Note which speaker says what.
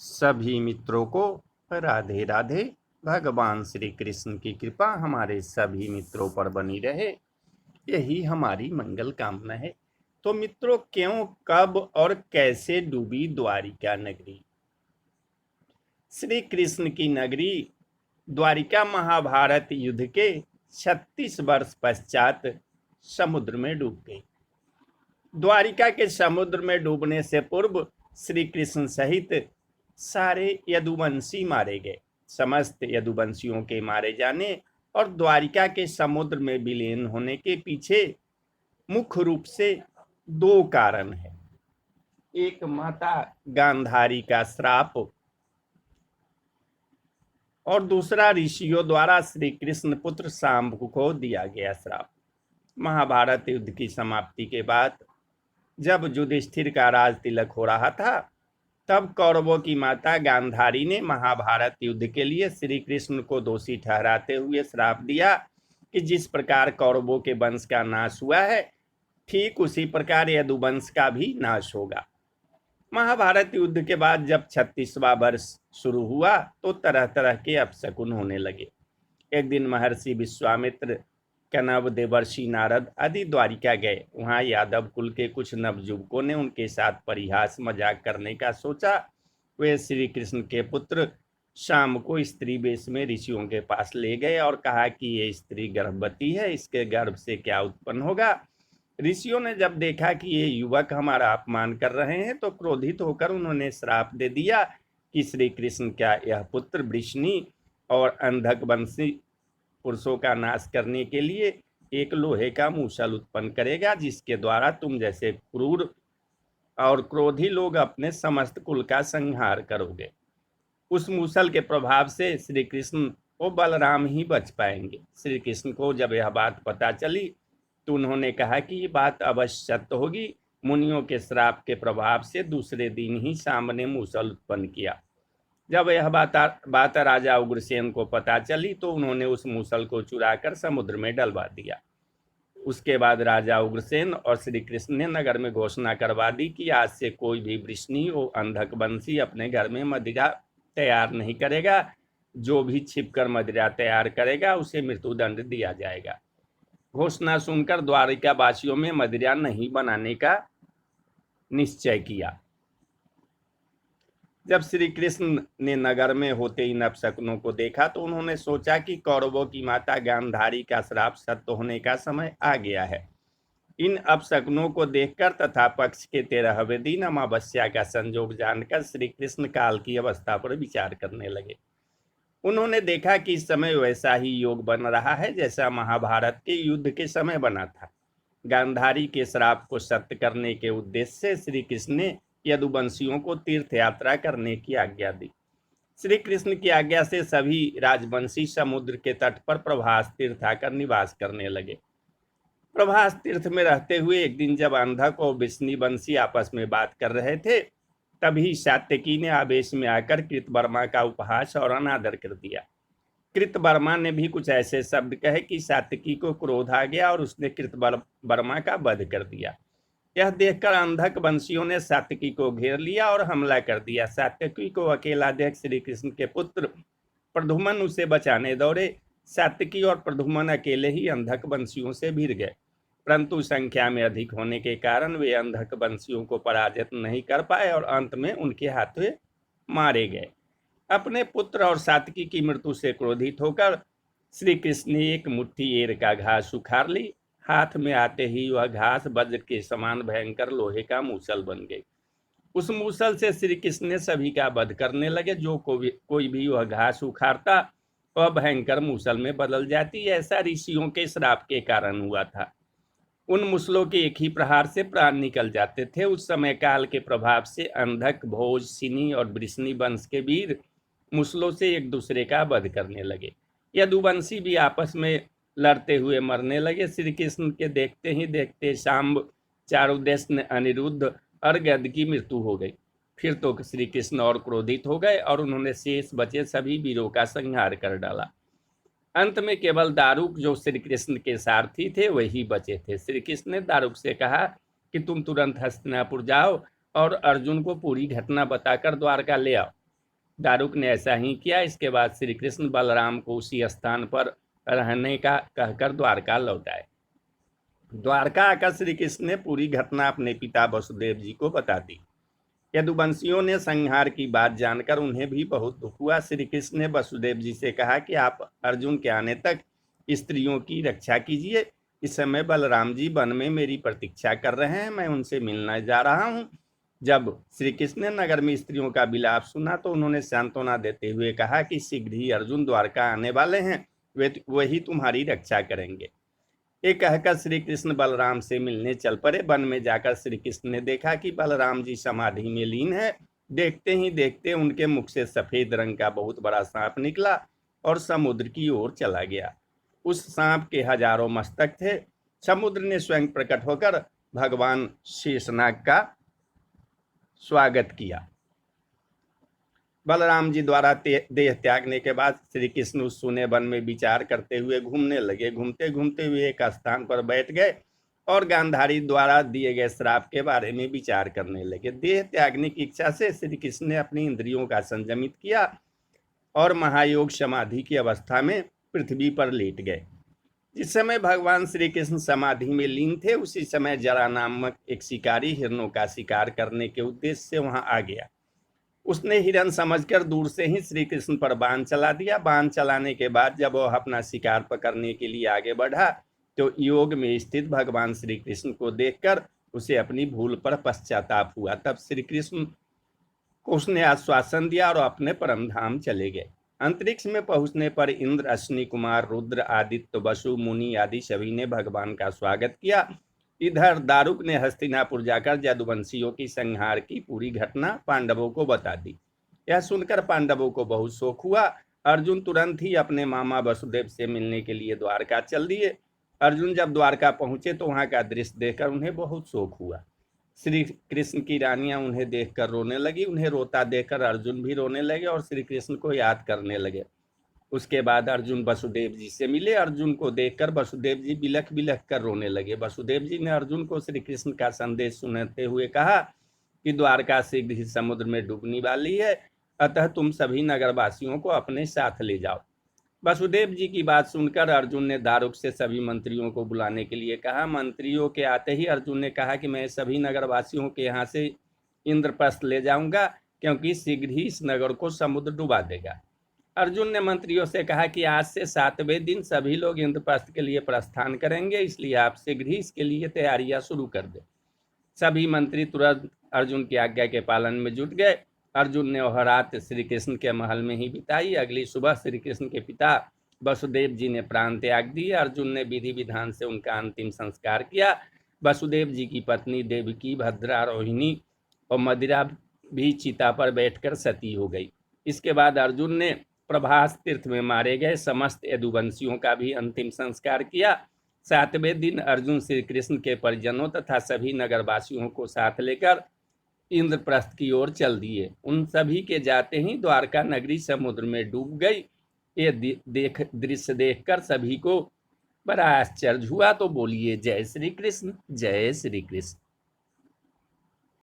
Speaker 1: सभी मित्रों को राधे राधे। भगवान श्री कृष्ण की कृपा हमारे सभी मित्रों पर बनी रहे, यही हमारी मंगल कामना है। तो मित्रों, क्यों, कब और कैसे डूबी द्वारिका नगरी? श्री कृष्ण की नगरी द्वारिका महाभारत युद्ध के 36 वर्ष पश्चात समुद्र में डूब गई। द्वारिका के समुद्र में डूबने से पूर्व श्री कृष्ण सहित सारे यदुवंशी मारे गए। समस्त यदुवंशियों के मारे जाने और द्वारिका के समुद्र में विलीन होने के पीछे मुख्य रूप से दो कारण हैं। एक माता गांधारी का श्राप और दूसरा ऋषियों द्वारा श्री कृष्ण पुत्र शांब को दिया गया श्राप। महाभारत युद्ध की समाप्ति के बाद जब युधिष्ठिर का राज तिलक हो रहा था, तब कौरवों की माता गांधारी ने महाभारत युद्ध के लिए श्री कृष्ण को दोषी ठहराते हुए श्राप दिया कि जिस प्रकार कौरवों के वंश का नाश हुआ है, ठीक उसी प्रकार यदुवंश का भी नाश होगा। महाभारत युद्ध के बाद जब 36वां वर्ष शुरू हुआ तो तरह तरह के अपशकुन होने लगे। एक दिन महर्षि विश्वामित्र, कनव, देवर्षि नारद आदि द्वारिका गए। वहां यादव कुल के कुछ नवयुवकों ने उनके साथ परिहास मजाक करने का सोचा। वे श्री कृष्ण के पुत्र शाम को स्त्री वेश में ऋषियों के पास ले गए और कहा कि ये स्त्री गर्भवती है, इसके गर्भ से क्या उत्पन्न होगा। ऋषियों ने जब देखा कि ये युवक हमारा अपमान कर रहे हैं तो क्रोधित होकर उन्होंने श्राप दे दिया कि श्री कृष्ण का यह पुत्र वृष्णि और अंधक वंशी पुरुषों का नाश करने के लिए एक लोहे का मूसल उत्पन्न करेगा, जिसके द्वारा तुम जैसे क्रूर और क्रोधी लोग अपने समस्त कुल का संहार करोगे। उस मूसल के प्रभाव से श्री कृष्ण और बलराम ही बच पाएंगे। श्री कृष्ण को जब यह बात पता चली तो उन्होंने कहा कि ये बात अवश्य सत्य होगी। मुनियों के श्राप के प्रभाव से दूसरे दिन ही शाम ने मूसल उत्पन्न किया। जब यह बात राजा उग्रसेन को पता चली तो उन्होंने उस मूसल को चुराकर समुद्र में डलवा दिया। उसके बाद राजा उग्रसेन और श्री कृष्ण ने नगर में घोषणा करवा दी कि आज से कोई भी वृष्णि और अंधक वंशी अपने घर में मदिरा तैयार नहीं करेगा। जो भी छिपकर मदिरा तैयार करेगा उसे मृत्युदंड दिया जाएगा। घोषणा सुनकर द्वारिका वासियों में मदिरा नहीं बनाने का निश्चय किया। जब श्री कृष्ण ने नगर में होते इन अपशकुनों को देखा तो उन्होंने सोचा कि कौरवों की माता गांधारी का श्राप सत्य होने का समय आ गया है। इन अपशकुनों को देखकर तथा पक्ष के 13वें दिन अमावस्या का संयोग जानकर श्री कृष्ण काल की अवस्था पर विचार करने लगे। उन्होंने देखा कि इस समय वैसा ही योग बन रहा है जैसा महाभारत के युद्ध के समय बना था। गांधारी के श्राप को सत्य करने के उद्देश्य से श्री कृष्ण ने यदुवंशियों को तीर्थ यात्रा करने की आज्ञा दी। श्री कृष्ण की आज्ञा से सभी राजवंशी समुद्र के तट पर प्रभास तीर्थ आकर निवास करने लगे। प्रभास तीर्थ में रहते हुए एक दिन जब अंधक और विष्णुवंशी आपस में बात कर रहे थे, तभी सात्यकी ने आवेश में आकर कृतवर्मा का उपहास और अनादर कर दिया। कृतवर्मा ने भी कुछ ऐसे शब्द कहे कि सात्यकी को क्रोध आ गया और उसने कृतवर्मा का वध कर दिया। यह देखकर अंधक वंशियों ने सात्यकी को घेर लिया और हमला कर दिया। सात्यकी को अकेला देख श्री कृष्ण के पुत्र प्रद्युम्न उसे बचाने दौड़े। सात्यकी और प्रद्युम्न अकेले ही अंधक वंशियों से भिड़ गए, परंतु संख्या में अधिक होने के कारण वे अंधक वंशियों को पराजित नहीं कर पाए और अंत में उनके हाथों मारे गए। अपने पुत्र और सात्यकी की मृत्यु से क्रोधित होकर श्री कृष्ण ने एक मुट्ठी एर का घास उखाड़ ली। हाथ में आते ही वह घास वज्र के समान भयंकर लोहे का मूसल बन गई। उस मूसल से श्री कृष्ण ने सभी का वध करने लगे। जो कोई भी वह घास उखाड़ता वह भयंकर मूसल में बदल जाती। ऐसा ऋषियों के श्राप के कारण हुआ था। उन मूसलों के एक ही प्रहार से प्राण निकल जाते थे। उस समय काल के प्रभाव से अंधक, भोज, सिनी और वृष्णि वंश के वीर मूसलों से एक दूसरे का वध करने लगे। यदुवंशी भी आपस में लड़ते हुए मरने लगे। श्री कृष्ण के देखते ही देखते शाम्ब, चारुदेश, अनिरुद्ध और गद की मृत्यु हो गई। फिर तो श्री कृष्ण और क्रोधित हो गए और उन्होंने शेष बचे सभी वीरों का संहार कर डाला। अंत में केवल दारुक, जो श्री कृष्ण के सारथी थे, वही बचे थे। श्री कृष्ण ने दारुक से कहा कि तुम तुरंत हस्तिनापुर जाओ और अर्जुन को पूरी घटना बताकर द्वारका ले आओ। दारुक ने ऐसा ही किया। इसके बाद श्री कृष्ण बलराम को उसी स्थान पर रहने का कहकर द्वारका लौट आए। द्वारका आकर श्री कृष्ण ने पूरी घटना अपने पिता वसुदेव जी को बता दी। यदुवंशियों ने संहार की बात जानकर उन्हें भी बहुत दुख हुआ। श्री कृष्ण ने वसुदेव जी से कहा कि आप अर्जुन के आने तक स्त्रियों की रक्षा कीजिए। इस समय बलराम जी वन में मेरी प्रतीक्षा कर रहे हैं, मैं उनसे मिलने जा रहा हूँ। जब श्री कृष्ण ने नगर में स्त्रियों का विलाप सुना तो उन्होंने सांत्वना देते हुए कहा कि शीघ्र ही अर्जुन द्वारका आने वाले हैं, वही तुम्हारी रक्षा करेंगे। ये कहकर श्री कृष्ण बलराम से मिलने चल पड़े। वन में जाकर श्री कृष्ण ने देखा कि बलराम जी समाधि में लीन है। देखते ही देखते उनके मुख से सफेद रंग का बहुत बड़ा सांप निकला और समुद्र की ओर चला गया। उस सांप के हजारों मस्तक थे। समुद्र ने स्वयं प्रकट होकर भगवान शेषनाग का स्वागत किया। बलराम जी द्वारा देह त्यागने के बाद श्री कृष्ण उस सुने वन में विचार करते हुए घूमने लगे। घूमते घूमते हुए एक स्थान पर बैठ गए और गांधारी द्वारा दिए गए श्राप के बारे में विचार करने लगे। देह त्यागने की इच्छा से श्री कृष्ण ने अपनी इंद्रियों का संयमित किया और महायोग समाधि की अवस्था में पृथ्वी पर लेट गए। जिस समय भगवान श्री कृष्ण समाधि में लीन थे, उसी समय जरा नामक एक शिकारी हिरणों का शिकार करने के उद्देश्य से वहां आ गया। उसने हिरण समझकर दूर से ही श्री कृष्ण पर बाण चला दिया। बाण चलाने के बाद जब वह अपना शिकार पकड़ने के लिए आगे बढ़ा तो योग में स्थित भगवान श्री कृष्ण को देखकर उसे अपनी भूल पर पश्चाताप हुआ। तब श्री कृष्ण को उसने आश्वासन दिया और अपने परम धाम चले गए। अंतरिक्ष में पहुंचने पर इंद्र, अश्विनी कुमार, रुद्र, आदित्य, वसु, मुनि आदि सभी ने भगवान का स्वागत किया। इधर दारुक ने हस्तिनापुर जाकर यदुवंशियों की संहार की पूरी घटना पांडवों को बता दी। यह सुनकर पांडवों को बहुत शोक हुआ। अर्जुन तुरंत ही अपने मामा वसुदेव से मिलने के लिए द्वारका चल दिए। अर्जुन जब द्वारका पहुंचे तो वहां का दृश्य देखकर उन्हें बहुत शोक हुआ। श्री कृष्ण की रानियां उन्हें देखकर रोने लगी। उन्हें रोता देखकर अर्जुन भी रोने लगे और श्री कृष्ण को याद करने लगे। उसके बाद अर्जुन वसुदेव जी से मिले। अर्जुन को देखकर वसुदेव जी बिलख बिलख कर रोने लगे। वसुदेव जी ने अर्जुन को श्री कृष्ण का संदेश सुनाते हुए कहा कि द्वारका शीघ्र ही समुद्र में डूबने वाली है, अतः तुम सभी नगरवासियों को अपने साथ ले जाओ। वसुदेव जी की बात सुनकर अर्जुन ने दारुक से सभी मंत्रियों को बुलाने के लिए कहा। मंत्रियों के आते ही अर्जुन ने कहा कि मैं सभी नगरवासियों के यहाँ से इंद्रप्रस्थ ले जाऊंगा, क्योंकि शीघ्र ही इस नगर को समुद्र डुबा देगा। अर्जुन ने मंत्रियों से कहा कि आज से 7वें दिन सभी लोग इंद्रप्रस्थ के लिए प्रस्थान करेंगे, इसलिए आप शीघ्र ही इसके लिए तैयारियां शुरू कर दें। सभी मंत्री तुरंत अर्जुन की आज्ञा के पालन में जुट गए। अर्जुन ने वह रात श्री कृष्ण के महल में ही बिताई। अगली सुबह श्री कृष्ण के पिता वसुदेव जी ने प्राण त्याग दिए। अर्जुन ने विधि विधान से उनका अंतिम संस्कार किया। वसुदेव जी की पत्नी देवकी, भद्रा, रोहिणी और मदिरा भी चिता पर बैठकर सती हो गई। इसके बाद अर्जुन ने प्रभास तीर्थ में मारे गए समस्त यदुवंशियों का भी अंतिम संस्कार किया। 7वें दिन अर्जुन श्री कृष्ण के परिजनों तथा सभी नगरवासियों को साथ लेकर इंद्रप्रस्थ की ओर चल दिए। उन सभी के जाते ही द्वारका नगरी समुद्र में डूब गई। ये दृश्य देखकर सभी को बड़ा आश्चर्य हुआ। तो बोलिए जय श्री कृष्ण, जय श्री कृष्ण।